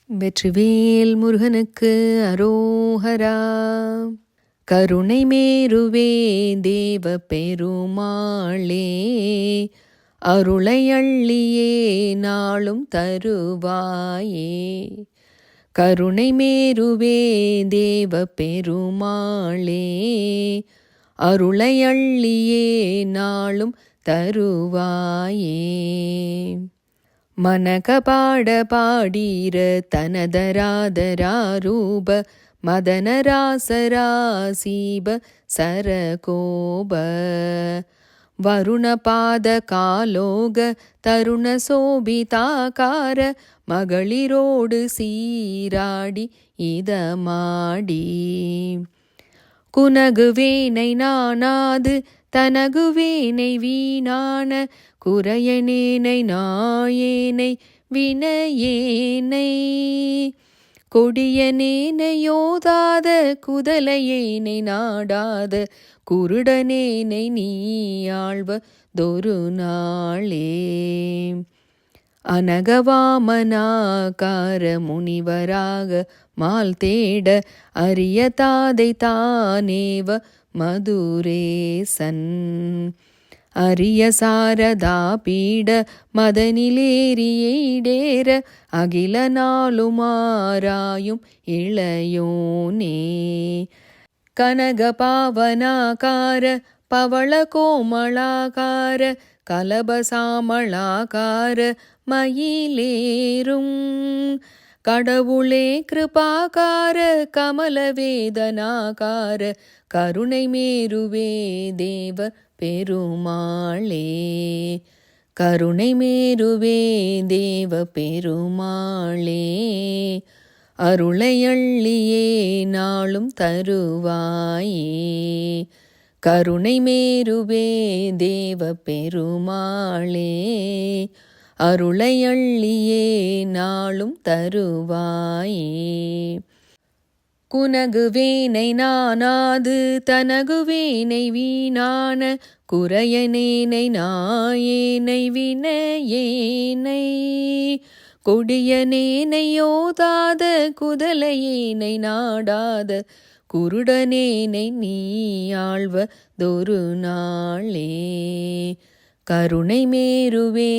வெற்றிவேல் முருகனுக்கு அரோஹரா. கருணை மேருவே தேவ பெருமாளே, அருளை அள்ளியே நாளும் தருவாயே. கருணை மேருவே தேவ பெருமாளே, அருளை அள்ளியே நாளும் தருவாயே. மனகபாட பாடீர தனதராதராரூப மதனராசராசீப சரகோப வருணபாத காலோக தருண சோபிதாகார மகளிரோடு சீராடி இதமாடி. குனகுவேனை நானாது தனகுவேனை வீணான குறையனேனை நாயேனை வினையேனை கொடியனேனை யோதாத குதலையேனை நாடாத குருடனேனை நீயாழ்வ தொரு நாளே. அனகவாமனாகார முனிவராக மால் தேட அரிய தாதை தானேவ மதுரேசன். அரிய சாரதா பீட மதனிலேறியேடேர அகில நாளுமாராயும் இளையோனே. கனக பாவனாகார பவள கோமளாகார கலபசாமளாகார மயிலேறும் கடவுளே கிருபாகார கமலவேதனாகார கருணை மேருவே தேவ பெருமாளே. கருணை மேருவே தேவ பெருமாளே, அருளை அள்ளியே நாளும் தருவாயே. கருணை மேருவே தேவ பெருமாளே, அருளை அள்ளியே நாளும் தருவாயே. குனகுவேனை நானாது தனகுவேனை வீணான குறையனேனை நாயேனை வினையேனை கொடியனேனை யோதாத குதலையேனை நாடாத குருடனேனை நீயாழ்வ தொரு நாளே. கருணை மேருவே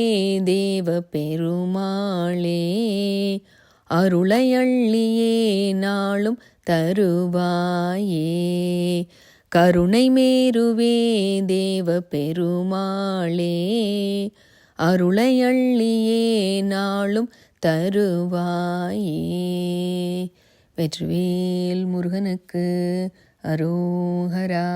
தேவ பெருமாளே, அருளை அள்ளியே நாளும் தருவாயே. கருணை மேருவே தேவ பெருமாளே, அருளை அள்ளியே நாளும் தருவாயே. வெற்றிவேல் முருகனுக்கு அரோஹரா.